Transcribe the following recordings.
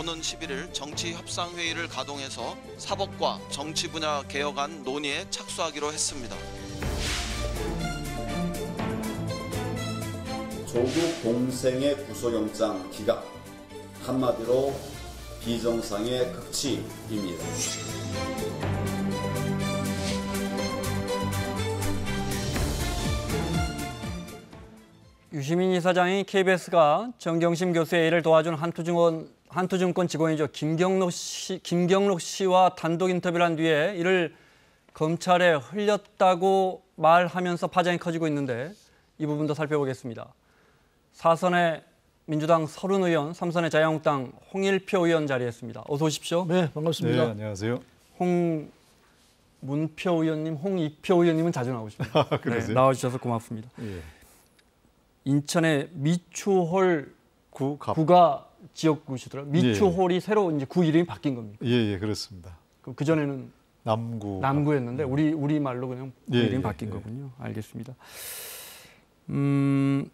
오는 11일 정치협상회의를 가동해서 사법과 정치 분야 개혁안 논의에 착수하기로 했습니다. 조국 동생의 구속영장 기각, 한마디로 비정상의 극치입니다. 유시민 이사장이 KBS가 정경심 교수의 일을 도와준 한투증권 직원이죠. 김경록 씨와 단독 인터뷰를 한 뒤에 이를 검찰에 흘렸다고 말하면서 파장이 커지고 있는데 이 부분도 살펴보겠습니다. 4선의 민주당 서른 의원, 3선의 자유한국당 홍일표 의원 자리했습니다. 어서 오십시오. 네, 반갑습니다. 네, 안녕하세요. 홍문표 의원님, 홍익표 의원님은 자주 나오십니다. 네, 나와주셔서 고맙습니다. 예. 인천의 미추홀 구가 지역구시더라고요. 미추홀이 새로 이제 구 이름이 바뀐 겁니다. 예, 그렇습니다. 그 전에는 남구였는데 우리 말로 그냥 구 이름이 바뀐 거군요. 알겠습니다. 오늘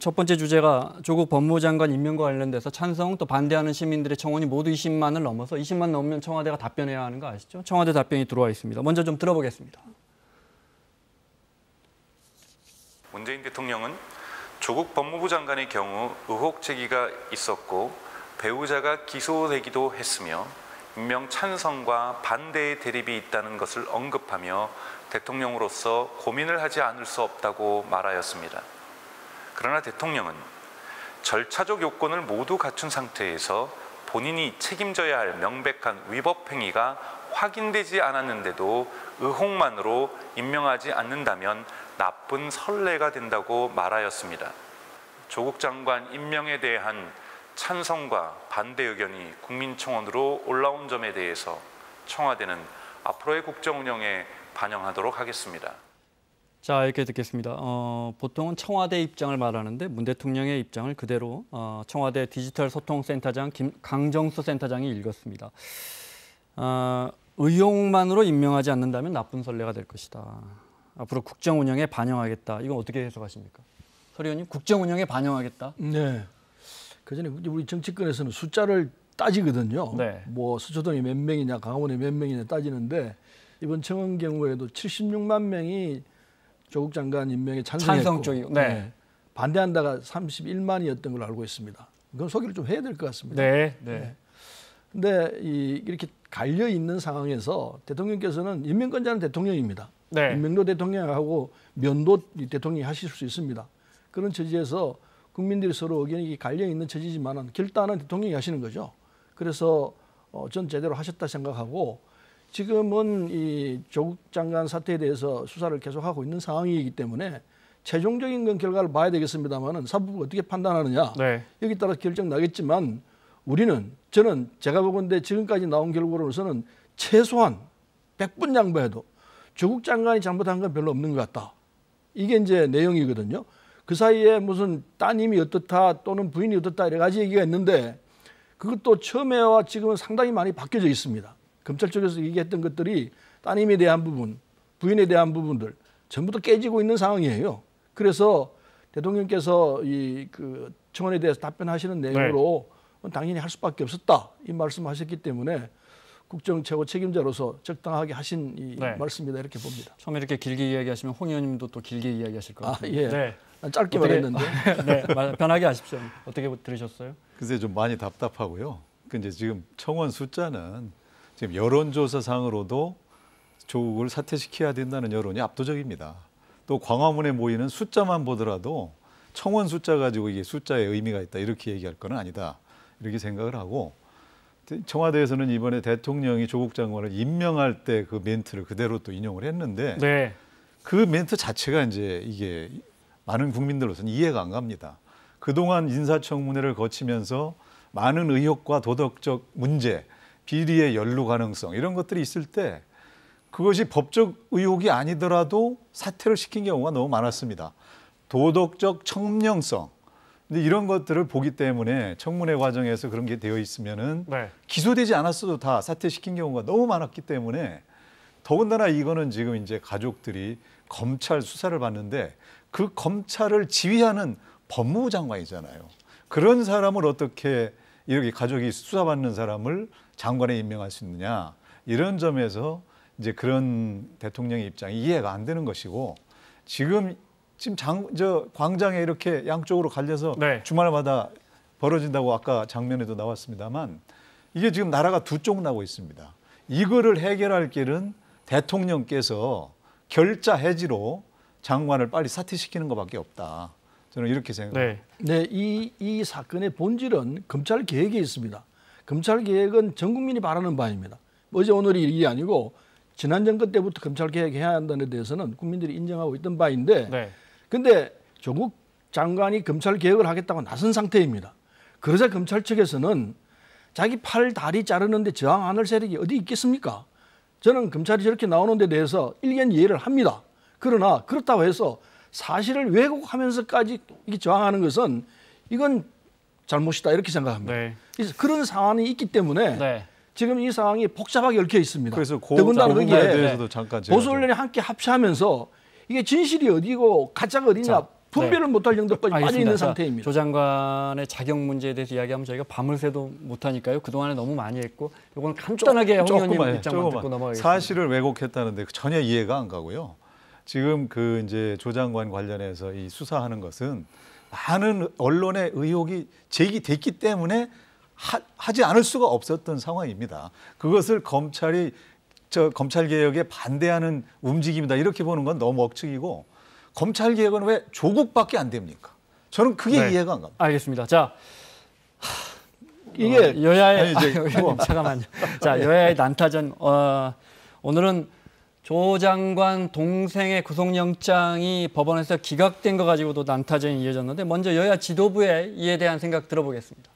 첫 번째 주제가 조국 법무부 장관 임명과 관련돼서 찬성 또 반대하는 시민들의 청원이 모두 20만을 넘어서 20만 넘으면 청와대가 답변해야 하는 거 아시죠? 청와대 답변이 들어와 있습니다. 먼저 좀 들어보겠습니다. 문재인 대통령은 조국 법무부 장관의 경우 의혹 제기가 있었고 배우자가 기소되기도 했으며 임명 찬성과 반대의 대립이 있다는 것을 언급하며 대통령으로서 고민을 하지 않을 수 없다고 말하였습니다. 그러나 대통령은 절차적 요건을 모두 갖춘 상태에서 본인이 책임져야 할 명백한 위법 행위가 확인되지 않았는데도 의혹만으로 임명하지 않는다면 나쁜 선례가 된다고 말하였습니다. 조국 장관 임명에 대한 찬성과 반대 의견이 국민청원으로 올라온 점에 대해서 청와대는 앞으로의 국정 운영에 반영하도록 하겠습니다. 자, 이렇게 듣겠습니다. 보통은 청와대 입장을 말하는데 문 대통령의 입장을 그대로 청와대 디지털 소통센터장 강정수 센터장이 읽었습니다. 의혹만으로 임명하지 않는다면 나쁜 선례가 될 것이다. 앞으로 국정 운영에 반영하겠다. 이건 어떻게 해석하십니까? 서 의원님, 국정 운영에 반영하겠다. 네. 그전에 우리 정치권에서는 숫자를 따지거든요. 네. 뭐 서초동이 몇 명이냐, 강화문에 몇 명이냐 따지는데 이번 청원 경우에도 76만 명이 조국 장관 임명에 찬성했고 찬성 쪽이고, 네. 네. 반대한다가 31만이었던 걸로 알고 있습니다. 그건 소개를 좀 해야 될 것 같습니다. 네. 근데 이렇게 갈려 있는 상황에서 대통령께서는 임명권자는 대통령입니다. 네. 임명도 대통령하고 면도 대통령이 하실 수 있습니다. 그런 처지에서 국민들이 서로 의견이 갈려 있는 처지지만은 결단은 대통령이 하시는 거죠. 그래서 전 제대로 하셨다 생각하고 지금은 이 조국 장관 사태에 대해서 수사를 계속하고 있는 상황이기 때문에 최종적인 건 결과를 봐야 되겠습니다만은 사법부가 어떻게 판단하느냐 네. 여기 따라 결정 나겠지만 저는 제가 보건대 지금까지 나온 결과로서는 최소한 100번 양보해도 조국 장관이 잘못한 건 별로 없는 것 같다. 이게 이제 내용이거든요. 그 사이에 무슨 따님이 어떻다 또는 부인이 어떻다 여러 가지 얘기가 있는데 그것도 처음에와 지금은 상당히 많이 바뀌어져 있습니다. 검찰 쪽에서 얘기했던 것들이 따님에 대한 부분, 부인에 대한 부분들 전부 다 깨지고 있는 상황이에요. 그래서 대통령께서 그 청원에 대해서 답변하시는 내용으로 당연히 할 수밖에 없었다 이 말씀하셨기 때문에 국정 최고 책임자로서 적당하게 하신 이 말씀이다 이렇게 봅니다. 처음에 이렇게 길게 이야기하시면 홍 의원님도 또 길게 이야기하실 것 같아요. 예. 네. 짧게 말했는데. 네, 편하게 하십시오. 어떻게 들으셨어요? 글쎄 좀 많이 답답하고요. 근데 지금 청원 숫자는 지금 여론조사상으로도 조국을 사퇴시켜야 된다는 여론이 압도적입니다. 또 광화문에 모이는 숫자만 보더라도 청원 숫자 가지고 이게 숫자에 의미가 있다 이렇게 얘기할 건 아니다 이렇게 생각을 하고 청와대에서는 이번에 대통령이 조국 장관을 임명할 때 그 멘트를 그대로 또 인용을 했는데 네. 그 멘트 자체가 이제 이게 많은 국민들로서는 이해가 안 갑니다. 그동안 인사청문회를 거치면서 많은 의혹과 도덕적 문제, 비리의 연루 가능성 이런 것들이 있을 때 그것이 법적 의혹이 아니더라도 사퇴를 시킨 경우가 너무 많았습니다. 도덕적 청명성. 근데 이런 것들을 보기 때문에 청문회 과정에서 그런 게 되어 있으면은 기소되지 않았어도 다 사퇴시킨 경우가 너무 많았기 때문에 더군다나 이거는 지금 이제 가족들이 검찰 수사를 받는데 그 검찰을 지휘하는 법무부 장관이잖아요. 그런 사람을 어떻게 이렇게 가족이 수사받는 사람을 장관에 임명할 수 있느냐 이런 점에서 이제 그런 대통령의 입장이 이해가 안 되는 것이고 지금 광장에 이렇게 양쪽으로 갈려서 네. 주말마다 벌어진다고 아까 장면에도 나왔습니다만 이게 지금 나라가 두 쪽 나고 있습니다. 이거를 해결할 길은 대통령께서 결자 해지로 장관을 빨리 사퇴시키는 것밖에 없다. 저는 이렇게 생각합니다. 네. 네, 이 사건의 본질은 검찰 개혁에 있습니다. 검찰 개혁은 전 국민이 바라는 바입니다. 어제 오늘이 일이 아니고 지난 정권 때부터 검찰 개혁해야 한다는 데 대해서는 국민들이 인정하고 있던 바인데, 네. 근데 조국 장관이 검찰 개혁을 하겠다고 나선 상태입니다. 그러자 검찰 측에서는 자기 팔 다리 자르는데 저항 안 할 세력이 어디 있겠습니까? 저는 검찰이 저렇게 나오는 데 대해서 일견 이해를 합니다. 그러나 그렇다고 해서 사실을 왜곡하면서까지 이렇게 저항하는 것은 이건 잘못이다 이렇게 생각합니다. 네. 그래서 그런 상황이 있기 때문에 네. 지금 이 상황이 복잡하게 얽혀 있습니다. 그래서 더군다나 부분에 거기에 대해서도 잠깐 제가 보수언론이 함께 합치하면서 이게 진실이 어디고 가짜가 어디냐 자, 분별을 네. 못할 정도까지 빠져 알겠습니다. 있는 자, 상태입니다. 조 장관의 자격 문제에 대해서 이야기하면 저희가 밤을 새도 못하니까요. 그동안에 너무 많이 했고 이건 간단하게 홍 의원님 입장만 듣고 넘어가겠습니다. 사실을 왜곡했다는데 전혀 이해가 안 가고요. 지금 그 이제 조 장관 관련해서 이 수사하는 것은 많은 언론의 의혹이 제기됐기 때문에 하지 않을 수가 없었던 상황입니다. 그것을 검찰이 검찰 개혁에 반대하는 움직임이다 이렇게 보는 건 너무 억측이고 검찰 개혁은 왜 조국밖에 안 됩니까? 저는 그게 네. 이해가 안 갑니다. 알겠습니다. 자, 이게 여야의 아니, 이제 의원님 잠깐만요. 자, 여야의 난타전. 오늘은 조 장관 동생의 구속영장이 법원에서 기각된 거 가지고도 난타전이 이어졌는데 먼저 여야 지도부의 이에 대한 생각 들어보겠습니다.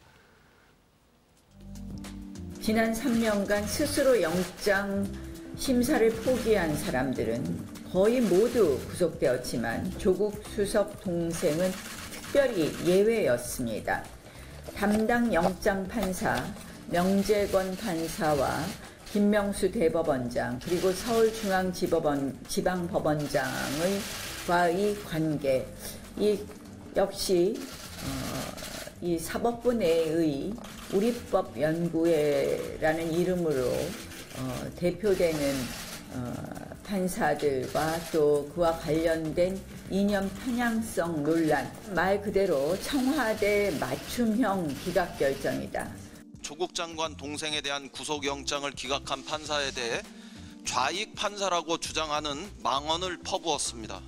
지난 3년간 스스로 영장 심사를 포기한 사람들은 거의 모두 구속되었지만 조국 수석 동생은 특별히 예외였습니다. 담당 영장 판사 명재권 판사와 김명수 대법원장 그리고 서울중앙지방법원장과의 관계 역시 이 사법부 내의 우리법연구회라는 이름으로 대표되는 판사들과 또 그와 관련된 이념 편향성 논란, 말 그대로 청와대 맞춤형 기각 결정이다. 조국 장관 동생에 대한 구속영장을 기각한 판사에 대해 좌익 판사라고 주장하는 망언을 퍼부었습니다.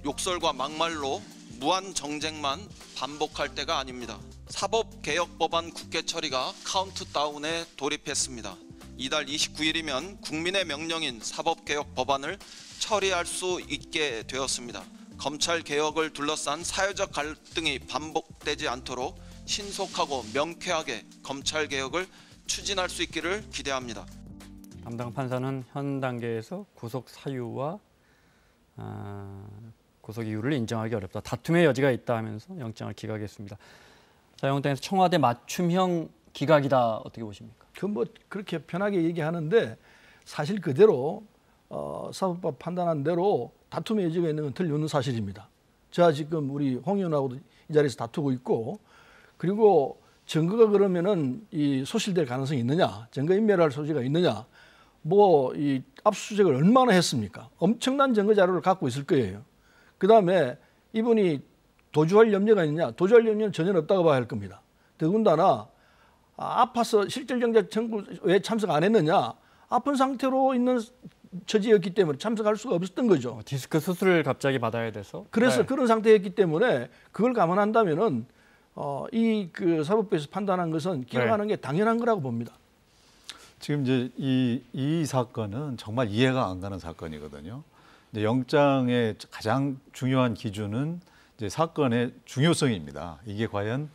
욕설과 막말로 무한 정쟁만 반복할 때가 아닙니다. 사법개혁법안 국회 처리가 카운트다운에 돌입했습니다. 이달 29일이면 국민의 명령인 사법개혁 법안을 처리할 수 있게 되었습니다. 검찰 개혁을 둘러싼 사회적 갈등이 반복되지 않도록 신속하고 명쾌하게 검찰 개혁을 추진할 수 있기를 기대합니다. 담당 판사는 현 단계에서 구속 사유와 구속 이유를 인정하기 어렵다. 다툼의 여지가 있다 하면서 영장을 기각했습니다. 자유한국당에서 청와대 맞춤형 기각이다 어떻게 보십니까? 그 뭐 그렇게 편하게 얘기하는데 사실 그대로 사법법 판단한 대로 다툼의 여지가 있는 건 틀림없는 사실입니다. 제가 지금 우리 홍 의원하고도 이 자리에서 다투고 있고 그리고 증거가 그러면은 이 소실될 가능성이 있느냐, 증거 인멸할 소지가 있느냐, 뭐 이 압수수색을 얼마나 했습니까? 엄청난 증거 자료를 갖고 있을 거예요. 그 다음에 이분이 도주할 염려가 있느냐, 도주할 염려는 전혀 없다고 봐야 할 겁니다. 더군다나 아파서 실질정자 청구에 참석 안 했느냐, 아픈 상태로 있는 처지였기 때문에 참석할 수가 없었던 거죠. 디스크 수술을 갑자기 받아야 돼서. 그래서 네. 그런 상태였기 때문에 그걸 감안한다면은 이 그 사법부에서 판단한 것은 기각하는 게 당연한 거라고 봅니다. 지금 이제 이 사건은 정말 이해가 안 가는 사건이거든요. 이제 영장의 가장 중요한 기준은 이제 사건의 중요성입니다. 이게 과연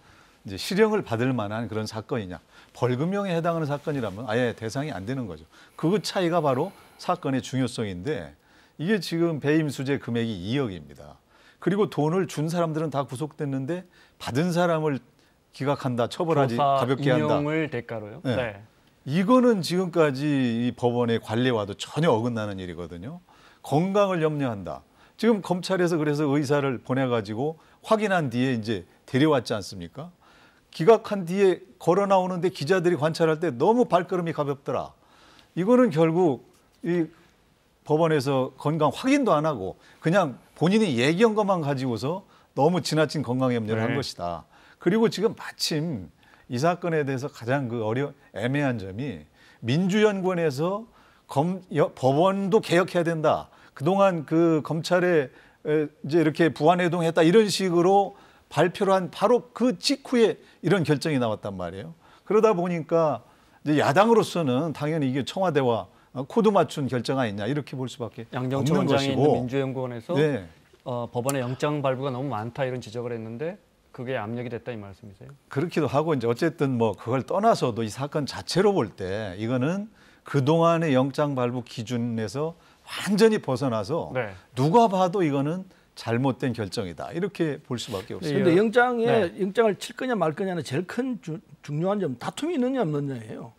이제 실형을 받을 만한 그런 사건이냐, 벌금형에 해당하는 사건이라면 아예 대상이 안 되는 거죠. 그 차이가 바로 사건의 중요성인데 이게 지금 배임 수재 금액이 2억입니다. 그리고 돈을 준 사람들은 다 구속됐는데 받은 사람을 기각한다, 처벌하지, 가볍게 한다. 인용을 대가로요. 네. 네. 이거는 지금까지 이 법원의 관례와도 전혀 어긋나는 일이거든요. 건강을 염려한다. 지금 검찰에서 그래서 의사를 보내가지고 확인한 뒤에 이제 데려왔지 않습니까? 기각한 뒤에 걸어 나오는데 기자들이 관찰할 때 너무 발걸음이 가볍더라. 이거는 결국 이 법원에서 건강 확인도 안 하고 그냥 본인이 얘기한 것만 가지고서 너무 지나친 건강 염려를 한 것이다. 그리고 지금 마침 이 사건에 대해서 가장 그 애매한 점이 민주연구원에서 법원도 개혁해야 된다. 그동안 그 검찰에 이제 이렇게 부안해동했다 이런 식으로 발표를 한 바로 그 직후에 이런 결정이 나왔단 말이에요. 그러다 보니까 이제 야당으로서는 당연히 이게 청와대와 코드 맞춘 결정 아니냐 이렇게 볼 수밖에 양정철 없는 원장이 것이고. 있는 민주연구원에서 네. 법원의 영장 발부가 너무 많다 이런 지적을 했는데 그게 압력이 됐다 이 말씀이세요? 그렇기도 하고 이제 어쨌든 뭐 그걸 떠나서도 이 사건 자체로 볼 때 이거는 그동안의 영장 발부 기준에서 완전히 벗어나서 네. 누가 봐도 이거는 잘못된 결정이다. 이렇게 볼 수밖에 없습니다. 그런데 영장에 네. 영장을 칠 거냐 말 거냐는 제일 큰 중요한 점 다툼이 있느냐 없느냐예요.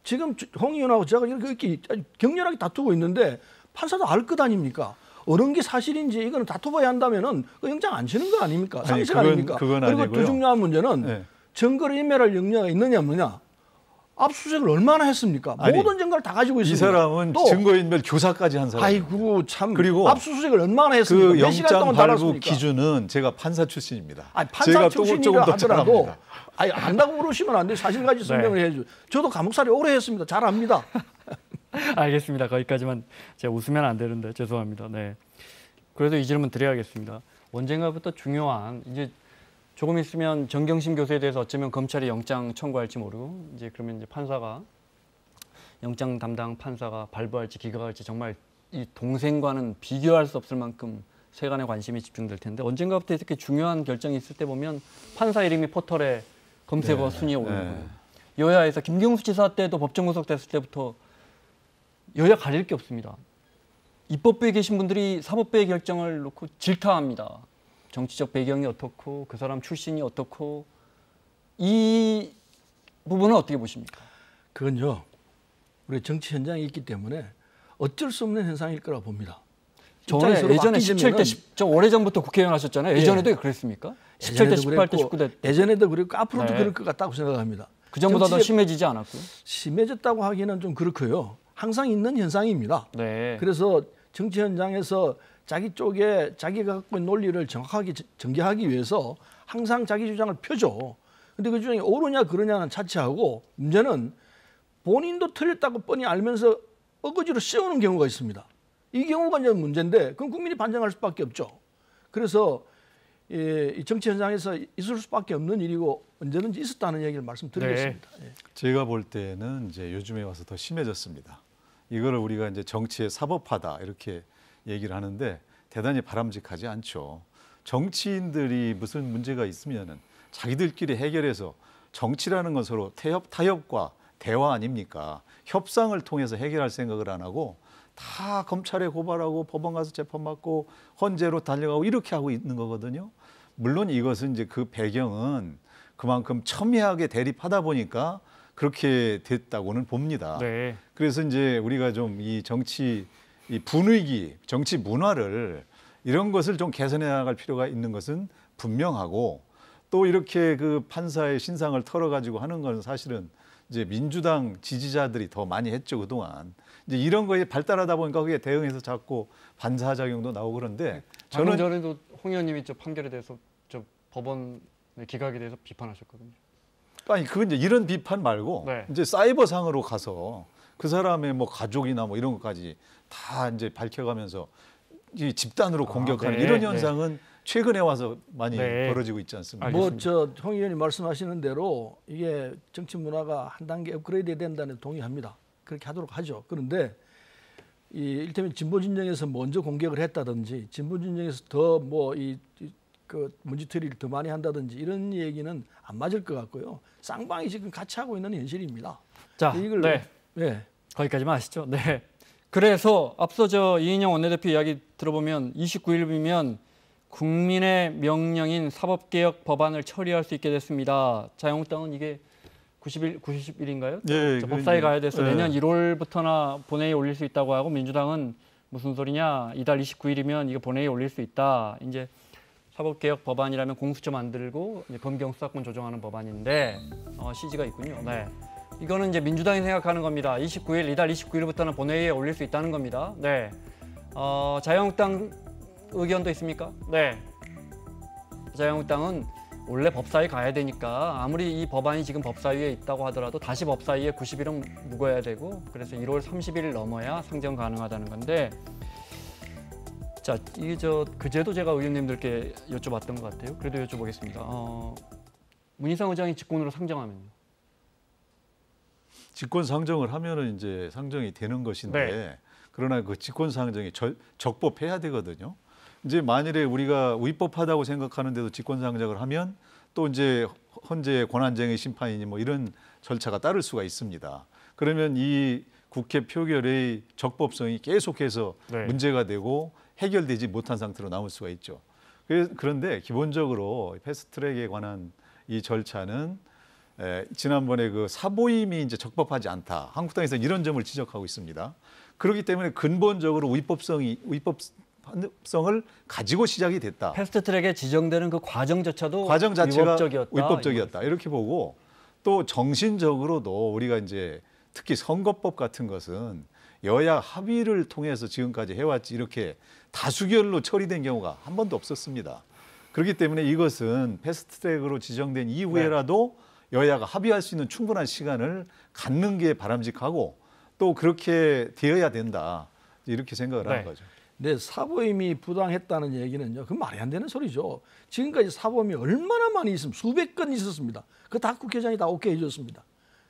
지금 홍 의원하고 제가 이렇게 아주 격렬하게 다투고 있는데 판사도 알 것 아닙니까? 어느 게 사실인지 이거는 다투봐야 한다면은 그 영장 안 치는 거 아닙니까? 상식 아닙니까? 그건 그리고 아니고요. 더 중요한 문제는 네. 증거를 인멸할 역량이 있느냐 없느냐. 압수수색을 얼마나 했습니까? 아니, 모든 증거를 다 가지고 이 있습니다. 사람은 또 증거인멸 교사까지 한 사람. 아이고 참. 그리고 압수수색을 얼마나 했습니까? 그 몇 시간 영장 동안 발부 달았습니까? 기준은 제가 판사 출신입니다. 아니, 판사 제가 출신이라 조금 더 잘 하더라도 압니다. 아니, 안다고 그러시면 안 돼. 사실까지 설명을 해야죠. 저도 감옥살이 오래 했습니다. 잘 압니다. 알겠습니다. 거기까지만 제가 웃으면 안 되는데 죄송합니다. 네. 그래도 이 질문 드려야겠습니다. 언젠가부터 중요한 이제 조금 있으면 정경심 교수에 대해서 어쩌면 검찰이 영장 청구할지 모르고 이제 그러면 이제 판사가 영장 담당 판사가 발부할지 기각할지 정말 이 동생과는 비교할 수 없을 만큼 세간의 관심이 집중될 텐데 언젠가부터 이렇게 중요한 결정이 있을 때 보면 판사 이름이 포털에 검색어 순위에 오르고요. 여야에서 김경수 지사 때도 법정 구속됐을 때부터 여야 가릴 게 없습니다. 입법부에 계신 분들이 사법부의 결정을 놓고 질타합니다. 정치적 배경이 어떻고 그 사람 출신이 어떻고 이 부분은 어떻게 보십니까? 그건요. 우리 정치 현장에 있기 때문에 어쩔 수 없는 현상일 거라 봅니다. 전에 입장이 예전에 서로 17대 저 오래전부터 국회의원 하셨잖아요. 예전에도 그랬습니까? 17대, 18대, 19대 예전에도 그랬고 앞으로도 네. 그럴 것 같다고 생각합니다. 그 전보다 더 정치적- 심해지지 않았고요. 심해졌다고 하기는 좀 그렇고요. 항상 있는 현상입니다. 네. 그래서 정치 현장에서 자기 쪽에 자기가 갖고 있는 논리를 정확하게 전개하기 위해서 항상 자기 주장을 펴죠. 근데 그 주장이 옳으냐 그러냐는 차치하고 문제는 본인도 틀렸다고 뻔히 알면서 어거지로 씌우는 경우가 있습니다. 이 경우가 이제 문제인데 그건 국민이 반증할 수밖에 없죠. 그래서 이 정치 현장에서 있을 수밖에 없는 일이고 언제든지 있었다는 얘기를 말씀드리겠습니다. 예. 제가 볼 때는 이제 요즘에 와서 더 심해졌습니다. 이거를 우리가 이제 정치의 사법화다 이렇게 얘기를 하는데 대단히 바람직하지 않죠. 정치인들이 무슨 문제가 있으면은 자기들끼리 해결해서 정치라는 건 서로 타협과 대화 아닙니까? 협상을 통해서 해결할 생각을 안 하고 다 검찰에 고발하고 법원 가서 재판받고 헌재로 달려가고 이렇게 하고 있는 거거든요. 물론 이것은 이제 그 배경은 그만큼 첨예하게 대립하다 보니까 그렇게 됐다고는 봅니다. 네. 그래서 이제 우리가 좀 이 정치 이 분위기, 정치 문화를 이런 것을 좀 개선해 나갈 필요가 있는 것은 분명하고 또 이렇게 그 판사의 신상을 털어가지고 하는 건 사실은 이제 민주당 지지자들이 더 많이 했죠 그동안. 이제 이런 거에 발달하다 보니까 그게 대응해서 자꾸 반사작용도 나오고 그런데 방금 저는 전에도 홍 의원님이 저 판결에 대해서 저 법원 기각에 대해서 비판하셨거든요. 아니 그건 이제 이런 비판 말고 네. 이제 사이버상으로 가서 그 사람의 뭐 가족이나 뭐 이런 것까지 다 이제 밝혀가면서 이 집단으로 공격하는 네, 이런 네. 현상은 최근에 와서 많이 네. 벌어지고 있지 않습니까? 알겠습니다. 뭐 저 홍 의원이 말씀하시는 대로 이게 정치 문화가 한 단계 업그레이드 된다는 동의합니다. 그렇게 하도록 하죠. 그런데 이 일테면 진보 진영에서 먼저 공격을 했다든지 진보 진영에서 더 뭐 그 문지털이를 더 많이 한다든지 이런 얘기는 안 맞을 것 같고요. 쌍방이 지금 같이 하고 있는 현실입니다. 자, 이걸 네. 네. 거기까지만 하시죠. 네. 그래서 앞서 저 이인영 원내대표 이야기 들어보면 29일이면 국민의 명령인 사법개혁 법안을 처리할 수 있게 됐습니다. 자유한국당은 이게 90일인가요? 예, 법사위 가야 돼서 예. 내년 1월부터나 본회의에 올릴 수 있다고 하고 민주당은 무슨 소리냐? 이달 29일이면 이거 본회의에 올릴 수 있다. 이제 사법개혁 법안이라면 공수처 만들고 이제 검경 수사권 조정하는 법안인데 CG가 있군요. 네. 이거는 이제 민주당이 생각하는 겁니다. 이달 29일부터는 본회의에 올릴 수 있다는 겁니다. 네. 자유한국당 의견도 있습니까? 네. 자유한국당은 원래 법사위 가야 되니까 아무리 이 법안이 지금 법사위에 있다고 하더라도 다시 법사위에 90일은 묵어야 되고 그래서 1월 30일 넘어야 상정 가능하다는 건데 자, 이게 그제도 제가 의원님들께 여쭤봤던 것 같아요. 그래도 여쭤보겠습니다. 문희상 의장이 직권으로 상정하면요? 직권 상정을 하면은 이제 상정이 되는 것인데 네. 그러나 그 직권 상정이 적법해야 되거든요. 이제 만일에 우리가 위법하다고 생각하는데도 직권 상정을 하면 또 이제 헌재 권한쟁의 심판이니 뭐 이런 절차가 따를 수가 있습니다. 그러면 이 국회 표결의 적법성이 계속해서 네. 문제가 되고 해결되지 못한 상태로 남을 수가 있죠. 그런데 기본적으로 패스트트랙에 관한 이 절차는 지난번에 그 사보임이 이제 적법하지 않다. 한국당에서 이런 점을 지적하고 있습니다. 그렇기 때문에 근본적으로 위법성을 가지고 시작이 됐다. 패스트트랙에 지정되는 그 과정 자체도 과정 자체가 위법적이었다. 이렇게 보고 또 정신적으로도 우리가 이제 특히 선거법 같은 것은 여야 합의를 통해서 지금까지 해왔지 이렇게 다수결로 처리된 경우가 한 번도 없었습니다. 그렇기 때문에 이것은 패스트트랙으로 지정된 이후에라도 여야가 합의할 수 있는 충분한 시간을 갖는 게 바람직하고 또 그렇게 되어야 된다. 이렇게 생각을 하는 거죠. 네, 사보임이 부당했다는 얘기는요. 그 말이 안 되는 소리죠. 지금까지 사보임이 얼마나 많이 있으면 수백 건 있었습니다. 그 다 국회의장이 다 오케이 해줬습니다.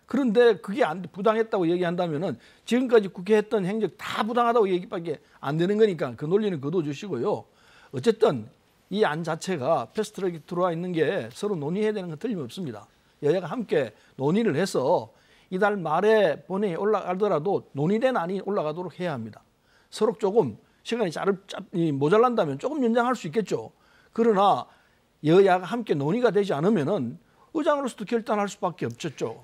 그런데 그게 부당했다고 얘기한다면은 지금까지 국회 했던 행적 다 부당하다고 얘기밖에 안 되는 거니까 그 논리는 거둬주시고요. 어쨌든 이 안 자체가 패스트트랙에 들어와 있는 게 서로 논의해야 되는 건 틀림없습니다. 여야가 함께 논의를 해서 이달 말에 본회의에 올라가더라도 논의된 안이 올라가도록 해야 합니다. 서로 조금 시간이 모자란다면 조금 연장할 수 있겠죠. 그러나 여야가 함께 논의가 되지 않으면은 의장으로서도 결단할 수밖에 없었죠.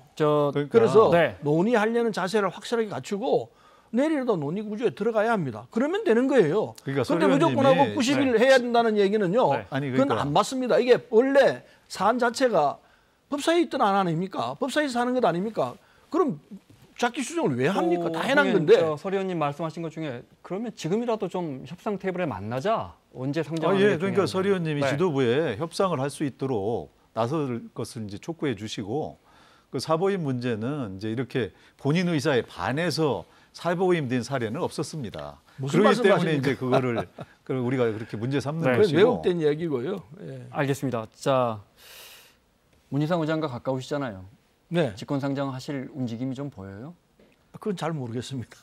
그래서 논의하려는 자세를 확실하게 갖추고 내일이라도 논의 구조에 들어가야 합니다. 그러면 되는 거예요. 그런데 무조건하고 90일 해야 된다는 얘기는요. 그건 안 맞습니다. 이게 원래 사안 자체가 법사위에 있던 안 아닙니까? 법사위에서 하는 것 아닙니까? 그럼 자기 수정을 왜 합니까? 다 해놓은 건데. 서 의원님 말씀하신 것 중에 그러면 지금이라도 좀 협상 테이블에 만나자. 언제 상정하는 게 그러니까 서 의원님이 지도부에 협상을 할 수 있도록 나설 것을 이제 촉구해 주시고 그 사보임 문제는 이제 이렇게 본인 의사에 반해서 사보임 된 사례는 없었습니다. 그렇기 때문에 이제 그거를 우리가 그렇게 문제 삼는 것이고. 왜곡된 얘기고요. 예. 알겠습니다. 자, 문희상 의장과 가까우시잖아요. 네. 직권 상정하실 움직임이 좀 보여요? 그건 잘 모르겠습니다.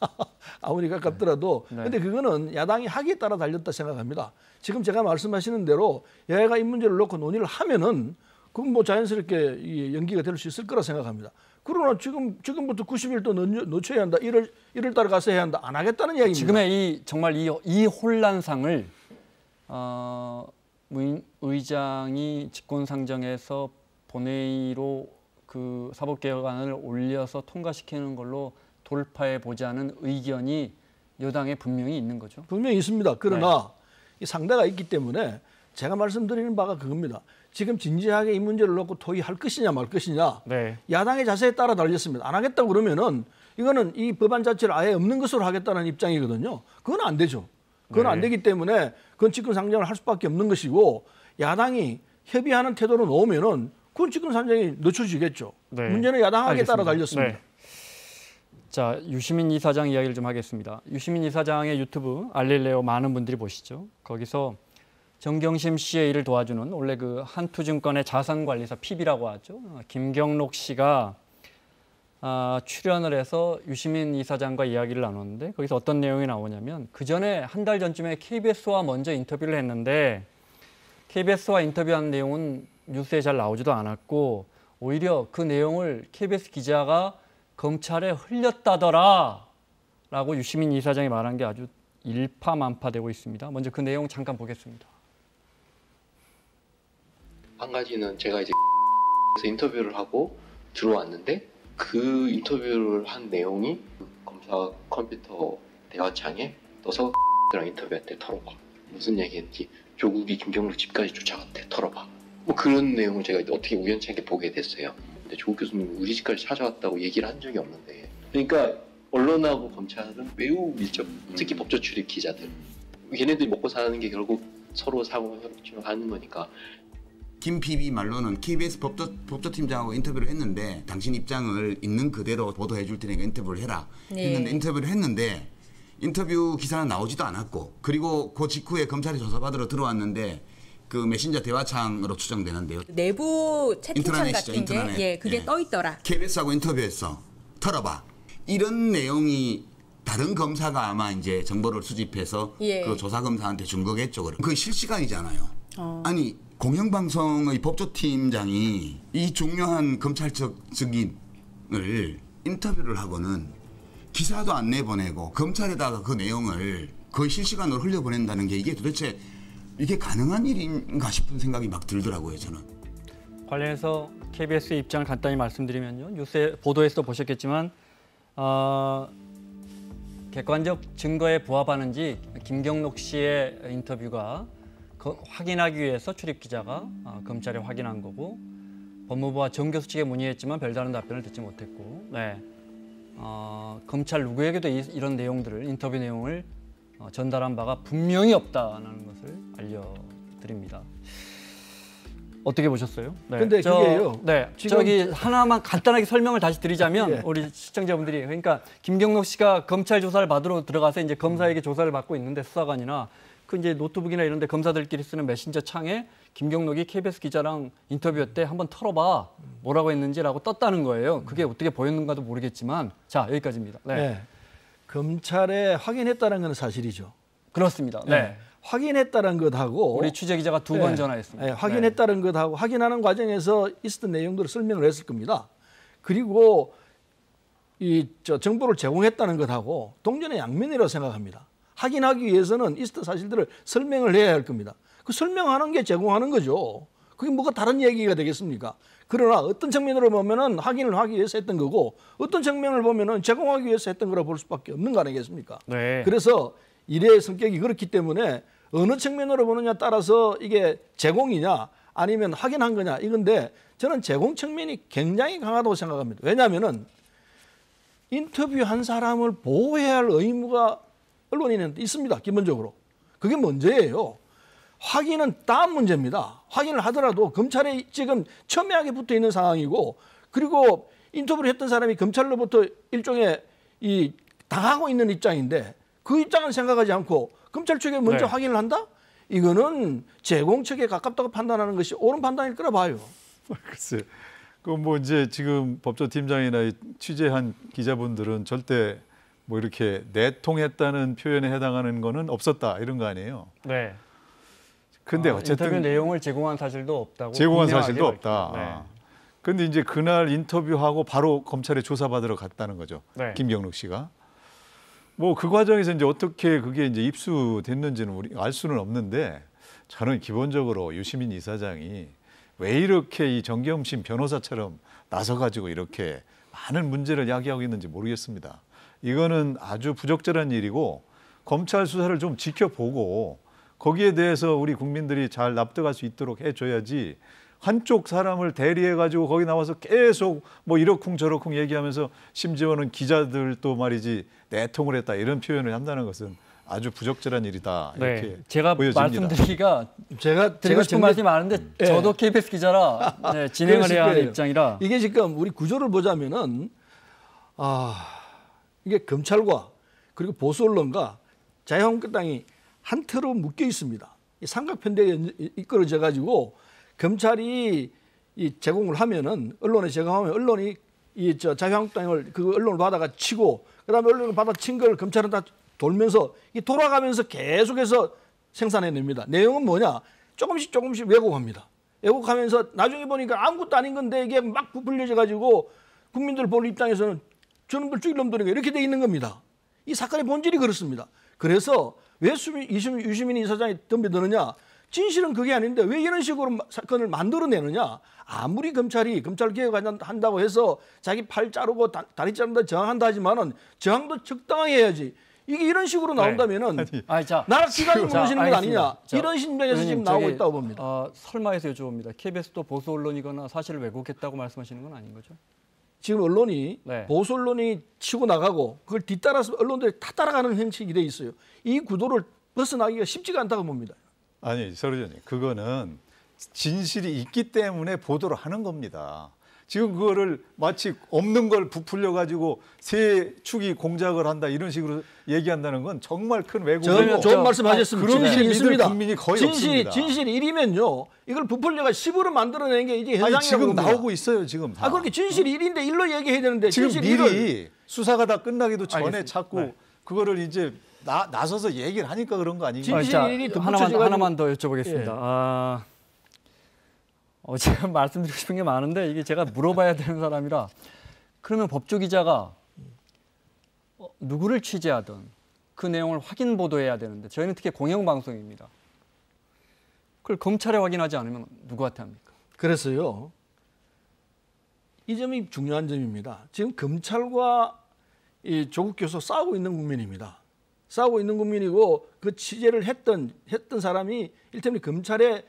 아무리 가깝더라도. 근데 그거는 야당이 하기에 따라 달렸다 생각합니다. 지금 제가 말씀하시는 대로 여야가 이 문제를 놓고 논의를 하면은 그건 뭐 자연스럽게 연기가 될 수 있을 거라 생각합니다. 그러나 지금부터 90일 또 늦춰야 한다. 1월 달에 가서 해야 한다. 안 하겠다는 이야기입니다. 지금의 정말 이 혼란상을 문 의장이 직권 상정해서 본회의로 그 사법개혁안을 올려서 통과시키는 걸로 돌파해 보자는 의견이 여당에 분명히 있는 거죠. 분명히 있습니다. 그러나 이 상대가 있기 때문에 제가 말씀드리는 바가 그겁니다. 지금 진지하게 이 문제를 놓고 토의할 것이냐 말 것이냐 야당의 자세에 따라 달렸습니다. 안 하겠다고 그러면은 이거는 이 법안 자체를 아예 없는 것으로 하겠다는 입장이거든요. 그건 안 되죠. 그건 안 되기 때문에 그건 직권 상정을 할 수밖에 없는 것이고 야당이 협의하는 태도로 놓으면은 그건 직권 상정이 늦춰지겠죠. 문제는 야당에게 따라 달렸습니다. 자, 유시민 이사장 이야기를 좀 하겠습니다. 유시민 이사장의 유튜브 알릴레오 많은 분들이 보시죠. 거기서 정경심 씨의 일을 도와주는 원래 그 한투증권의 자산관리사 PB라고 하죠. 김경록 씨가 출연을 해서 유시민 이사장과 이야기를 나눴는데 거기서 어떤 내용이 나오냐면 그 전에 한 달 전쯤에 KBS와 먼저 인터뷰를 했는데 KBS와 인터뷰한 내용은 뉴스에 잘 나오지도 않았고 오히려 그 내용을 KBS 기자가 검찰에 흘렸다더라 라고 유시민 이사장이 말한 게 아주 일파만파되고 있습니다. 먼저 그 내용 잠깐 보겠습니다. 한 가지는 제가 이제 인터뷰를 하고 들어왔는데 그 인터뷰를 한 내용이 검사 컴퓨터 대화창에 떠서 랑 인터뷰할 때 털은 거. 무슨 얘기인지 조국이 김경록 집까지 쫓아갔대. 털어봐. 뭐 그런 내용을 제가 어떻게 우연찮게 보게 됐어요. 근데 조국 교수님 우리 집까지 찾아왔다고 얘기를 한 적이 없는데, 그러니까 언론하고 검찰은 매우 밀접, 특히 법조 출입 기자들, 얘네들이 먹고 사는 게 결국 서로 사고 하는 거니까. 김 PB 말로는 KBS 법조팀장하고 인터뷰를 했는데 당신 입장을 있는 그대로 보도해 줄 테니까 인터뷰를 해라 했는데 인터뷰를 했는데 인터뷰 기사는 나오지도 않았고, 그리고 그 직후에 검찰이 조사받으러 들어왔는데 그 메신저 대화창으로 추정되는데요. 내부 채팅창 같은 게 인트라넷. 그게 떠 있더라. KBS하고 인터뷰했어. 털어봐. 이런 내용이 다른 검사가 아마 이제 정보를 수집해서 그 조사 검사한테 준 거겠죠. 그게 실시간이잖아요. 아니 공영방송의 법조팀장이 이 중요한 검찰적 증인을 인터뷰를 하고는 기사도 안 내보내고 검찰에다가 그 내용을 거의 실시간으로 흘려보낸다는 게 이게 도대체 이게 가능한 일인가 싶은 생각이 막 들더라고요, 저는. 관련해서 KBS의 입장을 간단히 말씀드리면요. 뉴스 보도에서도 보셨겠지만 객관적 증거에 부합하는지 김경록 씨의 인터뷰가 확인하기 위해서 출입 기자가 검찰에 확인한 거고, 법무부와 정 교수 측에 문의했지만 별다른 답변을 듣지 못했고, 검찰 누구에게도 이런 내용들을, 인터뷰 내용을 전달한 바가 분명히 없다는 것을 알려드립니다. 어떻게 보셨어요? 네. 근데 그게요. 네. 지금 저기 하나만 간단하게 설명을 다시 드리자면 우리 시청자분들이, 그러니까 김경록 씨가 검찰 조사를 받으러 들어가서 이제 검사에게 조사를 받고 있는데, 수사관이나 그 이제 노트북이나 이런 데 검사들끼리 쓰는 메신저 창에 김경록이 KBS 기자랑 인터뷰 때 한번 털어봐 뭐라고 했는지라고 떴다는 거예요. 그게 어떻게 보였는가도 모르겠지만, 자, 여기까지입니다. 네. 검찰에 확인했다는 건 사실이죠. 그렇습니다. 네. 확인했다는 것하고 우리 취재 기자가 2번 전화했습니다. 확인했다는 것하고 확인하는 과정에서 있었던 내용들을 설명을 했을 겁니다. 그리고 정보를 제공했다는 것하고 동전의 양면이라고 생각합니다. 확인하기 위해서는 있었던 사실들을 설명을 해야 할 겁니다. 그 설명하는 게 제공하는 거죠. 그게 뭐가 다른 얘기가 되겠습니까? 그러나 어떤 측면으로 보면은 확인을 하기 위해서 했던 거고, 어떤 측면을 보면은 제공하기 위해서 했던 거라 볼 수밖에 없는 거 아니겠습니까? 네. 그래서 일의 성격이 그렇기 때문에 어느 측면으로 보느냐 따라서 이게 제공이냐 아니면 확인한 거냐 이건데, 저는 제공 측면이 굉장히 강하다고 생각합니다. 왜냐하면은 인터뷰한 사람을 보호해야 할 의무가 언론인한테 있습니다. 기본적으로. 그게 문제예요. 확인은 다음 문제입니다. 확인을 하더라도 검찰에 지금 첨예하게 붙어 있는 상황이고, 그리고 인터뷰를 했던 사람이 검찰로부터 일종의 당하고 있는 입장인데, 그 입장은 생각하지 않고 검찰 측에 먼저 확인을 한다? 이거는 제공 측에 가깝다고 판단하는 것이 옳은 판단일 거라 봐요. 글쎄, 그 뭐 이제 지금 법조팀장이나 취재한 기자분들은 절대 뭐 이렇게 내통했다는 표현에 해당하는 거는 없었다 이런 거 아니에요? 네. 근데 어쨌든 인터뷰 내용을 제공한 사실도 없다고. 제공한 사실도 없다. 네. 근데 이제 그날 인터뷰하고 바로 검찰에 조사받으러 갔다는 거죠. 네. 김경록 씨가. 뭐 그 과정에서 이제 어떻게 그게 이제 입수됐는지는 우리 알 수는 없는데, 저는 기본적으로 유시민 이사장이 왜 이렇게 이 정경심 변호사처럼 나서가지고 이렇게 많은 문제를 야기하고 있는지 모르겠습니다. 이거는 아주 부적절한 일이고, 검찰 수사를 좀 지켜보고 거기에 대해서 우리 국민들이 잘 납득할 수 있도록 해줘야지, 한쪽 사람을 대리해가지고 거기 나와서 계속 뭐 이러쿵저러쿵 얘기하면서 심지어는 기자들도 말이지 내통을 했다 이런 표현을 한다는 것은 아주 부적절한 일이다, 이렇게 제가 보여집니다. 말씀드리기가 드리고 싶은 말씀이 많은데 저도 KBS 기자라 진행을 해야 하는 입장이라. 이게 지금 우리 구조를 보자면은 이게 검찰과 그리고 보수 언론과 자유한국당이 한 틀로 묶여 있습니다. 이 삼각편대에 이끌어져 가지고 검찰이 제공을 하면은, 언론에 제공하면 언론이 자유한국당을 그 언론을 받아가 치고, 그다음에 언론을 받아친 걸 검찰은 다 돌면서 돌아가면서 계속해서 생산해냅니다. 내용은 뭐냐? 조금씩 왜곡합니다. 왜곡하면서 나중에 보니까 아무것도 아닌 건데 이게 막 부풀려져 가지고 국민들 볼 입장에서는 저놈들 죽일 놈들인가 이렇게 돼 있는 겁니다. 이 사건의 본질이 그렇습니다. 그래서 왜 유시민 이사장이 덤벼드느냐? 진실은 그게 아닌데 왜 이런 식으로 사건을 만들어내느냐? 아무리 검찰이 검찰 개혁한다고 해서 자기 팔 자르고 다리 자른다 저항한다 하지만은 저항도 적당하게 해야지. 이게 이런 식으로 나온다면은 자, 나라 기관이 무너지는 건 알겠습니다. 아니냐. 이런 심정에서 지금 나오고 있다고 봅니다. 설마 해서 여쭤봅니다. KBS도 보수 언론이거나 사실을 왜곡했다고 말씀하시는 건 아닌 거죠? 지금 언론이 네. 보수 언론이 치고 나가고 그걸 뒤따라서 언론들이 다 따라가는 형식이 돼 있어요. 이 구도를 벗어나기가 쉽지가 않다고 봅니다. 아니, 서 의원님, 그거는 진실이 있기 때문에 보도를 하는 겁니다. 지금 그거를 마치 없는 걸 부풀려 가지고 세 축이 공작을 한다 이런 식으로 얘기한다는 건 정말 큰 왜곡이고 좋은 말씀하셨습니다. 그런 진실이 있습니다. 국민이 거의 없습니다. 진실이 1이면요. 이걸 부풀려가 10으로 만들어내는 게 이게 아니, 현상이라고 지금 봅니다. 나오고 있어요. 지금 다. 그렇게 진실이 1인데 1로 얘기해야 되는데 지금 진실 미리 1을 수사가 다 끝나기도 전에 알겠습니다. 자꾸 네. 그거를 이제 나서서 얘기를 하니까 그런 거 아닌가요? 진실이 하나만 더 여쭤보겠습니다. 제가 말씀드리고 싶은 게 많은데 이게 제가 물어봐야 되는 사람이라 그러면 법조 기자가 누구를 취재하든 그 내용을 확인 보도해야 되는데 저희는 특히 공영방송입니다. 그걸 검찰에 확인하지 않으면 누구한테 합니까? 그래서요. 이 점이 중요한 점입니다. 지금 검찰과 이 조국 교수 싸우고 있는 국민입니다. 싸우고 있는 국민이고 그 취재를 했던 사람이 일테면 검찰에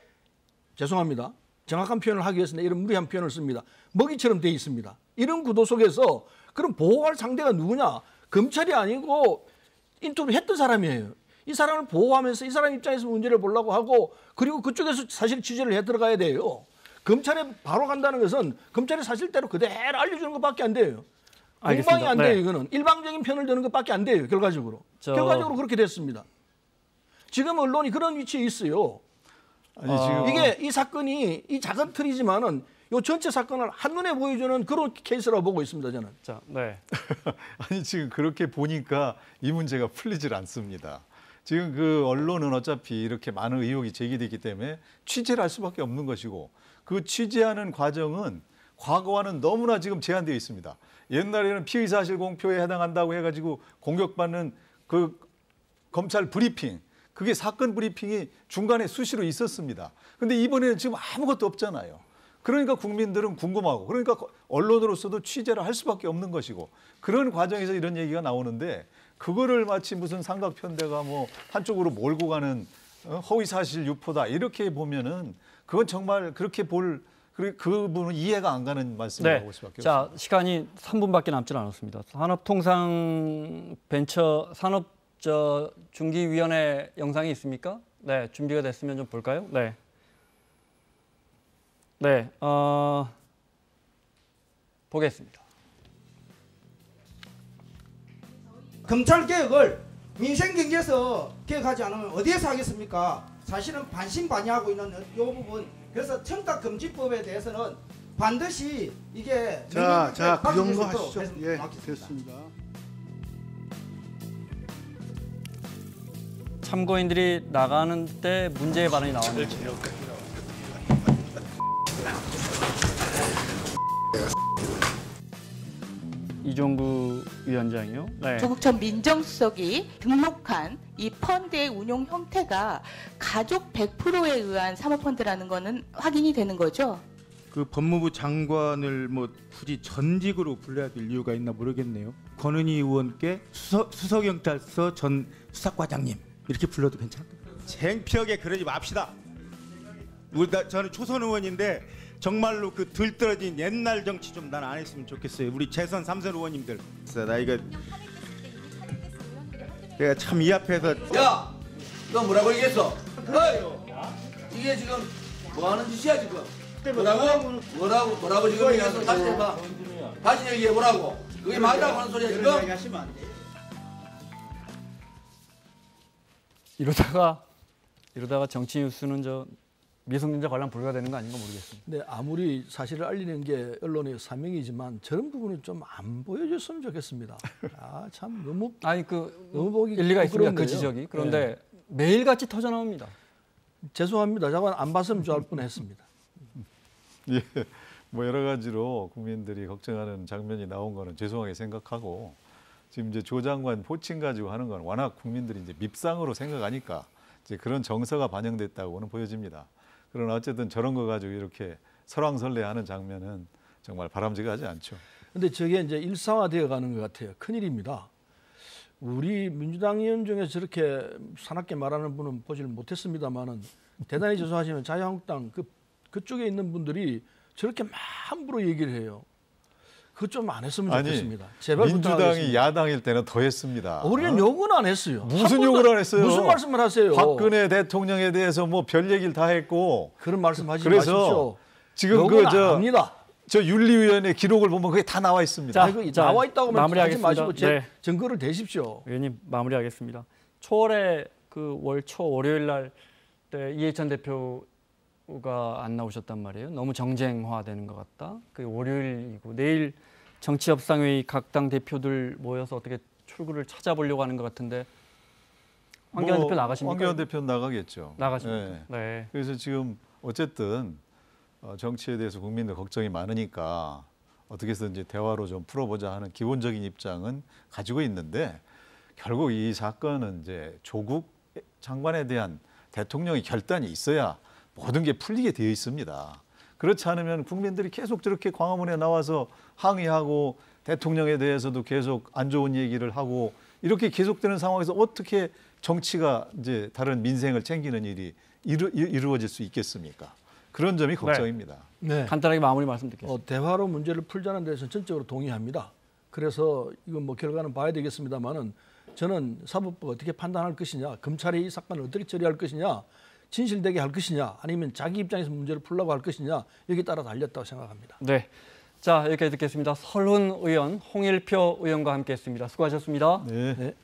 죄송합니다. 정확한 표현을 하기 위해서는 이런 무리한 표현을 씁니다. 먹이처럼 돼 있습니다. 이런 구도 속에서 그럼 보호할 상대가 누구냐? 검찰이 아니고 인터뷰 했던 사람이에요. 이 사람을 보호하면서 이 사람 입장에서 문제를 보려고 하고 그리고 그쪽에서 사실 취재를 해 들어가야 돼요. 검찰에 바로 간다는 것은 검찰이 사실대로 그대로 알려주는 것밖에 안 돼요. 공방이 안 돼요. 이거는 일방적인 편을 드는 것밖에 안 돼요. 결과적으로 그렇게 됐습니다. 지금 언론이 그런 위치에 있어요. 아니, 지금 이게 이 사건이 이 작은 틀이지만은 요 전체 사건을 한눈에 보여주는 그런 케이스라고 보고 있습니다. 저는. 아니, 지금 그렇게 보니까 이 문제가 풀리질 않습니다. 지금 그 언론은 어차피 이렇게 많은 의혹이 제기됐기 때문에 취재를 할 수밖에 없는 것이고 그 취재하는 과정은 과거와는 너무나 지금 제한되어 있습니다. 옛날에는 피의사실 공표에 해당한다고 해가지고 공격받는 그 검찰 브리핑, 그게 사건 브리핑이 중간에 수시로 있었습니다. 근데 이번에는 지금 아무것도 없잖아요. 그러니까 국민들은 궁금하고 그러니까 언론으로서도 취재를 할 수밖에 없는 것이고 그런 과정에서 이런 얘기가 나오는데 그거를 마치 무슨 삼각편대가 뭐 한쪽으로 몰고 가는 허위사실 유포다 이렇게 보면은 그건 정말 그렇게 그 부분은 이해가 안 가는 말씀을 하고 수밖에 없습니다. 시간이 3분밖에 남지 않았습니다. 산업중기위원회 영상이 있습니까? 네, 준비가 됐으면 좀 볼까요? 보겠습니다. 검찰 개혁을 민생경제에서 개혁하지 않으면 어디에서 하겠습니까? 사실은 반신반의하고 있는 이 부분. 그래서 청탁금지법에 대해서는 반드시 이게 그 정도 하시죠. 예, 됐습니다. 참고인들이 나가는 때 문제의 발언이 나옵니다. 이종구 위원장이요. 조국 전 민정수석이 등록한 이 펀드의 운용 형태가 가족 100%에 의한 사모펀드라는 거는 확인이 되는 거죠? 그 법무부 장관을 뭐 굳이 전직으로 불러야 될 이유가 있나 모르겠네요. 권은희 의원께 수서경찰서 전 수사과장님 이렇게 불러도 괜찮을까요? 창피하게 그러지 맙시다. 저는 초선 의원인데 정말로 그 들떨어진 옛날 정치 좀 난 안 했으면 좋겠어요. 우리 재선 3선 의원님들. 나 이거 내가 참 이 앞에서 야! 너 뭐라고 얘기했어? 이게 지금 뭐 하는 짓이야 지금? 뭐라고 지금 얘기해서 다시 해봐. 다시 얘기해 보라고. 그게 맞다고 하는 소리야 지금? 얘기하시면 안 돼. 이러다가 정치 뉴스는 미성년자 관람 불가 되는 거 아닌가 모르겠습니다. 근데 아무리 사실을 알리는 게 언론의 사명이지만 저런 부분은 좀 안 보여줬으면 좋겠습니다. 참 너무 너무 보기 일리가 있습니다. 그 부끄럽네요. 지적이. 그런데 매일같이 터져 나옵니다. 죄송합니다. 잠깐 안 봤으면 좋을 뻔했습니다. 예, 뭐 여러 가지로 국민들이 걱정하는 장면이 나온 거는 죄송하게 생각하고 지금 이제 조 장관 포칭 가지고 하는 건 워낙 국민들이 이제 밉상으로 생각하니까 이제 그런 정서가 반영됐다고는 보여집니다. 그러나 어쨌든 저런 거 가지고 이렇게 설왕설래하는 장면은 정말 바람직하지 않죠. 근데 저게 이제 일상화되어 가는 것 같아요. 큰일입니다. 우리 민주당 의원 중에 저렇게 사납게 말하는 분은 보지를 못했습니다만은 대단히 죄송하시면 자유한국당 그쪽에 있는 분들이 저렇게 함부로 얘기를 해요. 그거 좀 안 했으면 좋겠습니다. 제발 민주당이 부탁하겠습니다. 야당일 때는 더 했습니다. 우리는 욕은 안 했어요. 무슨 욕을 안 했어요? 무슨 말씀을 하세요? 박근혜 대통령에 대해서 뭐 별 얘기를 다 했고. 그런 말씀하지 그래서 마십시오. 지금 욕은 안 합니다. 저 윤리위원회 기록을 보면 그게 다 나와 있습니다. 자, 나와 있다고 말하지 마시고 네. 증거를 대십시오. 의원님 마무리하겠습니다. 초월에 그 월초 월요일 날 때 이해찬 대표가 안 나오셨단 말이에요. 너무 정쟁화되는 것 같다. 그 월요일이고 내일 정치협상회의 각 당 대표들 모여서 어떻게 출구를 찾아보려고 하는 것 같은데 황교안 대표 나가십니까? 황교안 대표 나가겠죠. 나가십니까? 네. 네. 그래서 지금 어쨌든 정치에 대해서 국민들 걱정이 많으니까 어떻게 해서든지 대화로 좀 풀어보자 하는 기본적인 입장은 가지고 있는데 결국 이 사건은 이제 조국 장관에 대한 대통령의 결단이 있어야 모든 게 풀리게 되어 있습니다. 그렇지 않으면 국민들이 계속 저렇게 광화문에 나와서 항의하고 대통령에 대해서도 계속 안 좋은 얘기를 하고 이렇게 계속되는 상황에서 어떻게 정치가 이제 다른 민생을 챙기는 일이 이루어질 수 있겠습니까? 그런 점이 걱정입니다. 네. 간단하게 마무리 말씀드리겠습니다. 대화로 문제를 풀자는 데서 전적으로 동의합니다. 그래서 이건 뭐 결과는 봐야 되겠습니다만은 저는 사법부가 어떻게 판단할 것이냐, 검찰이 이 사건을 어떻게 처리할 것이냐, 진실되게 할 것이냐, 아니면 자기 입장에서 문제를 풀려고 할 것이냐 여기에 따라 달렸다고 생각합니다. 네, 자 여기까지 듣겠습니다. 설훈 의원, 홍일표 의원과 함께했습니다. 수고하셨습니다. 네.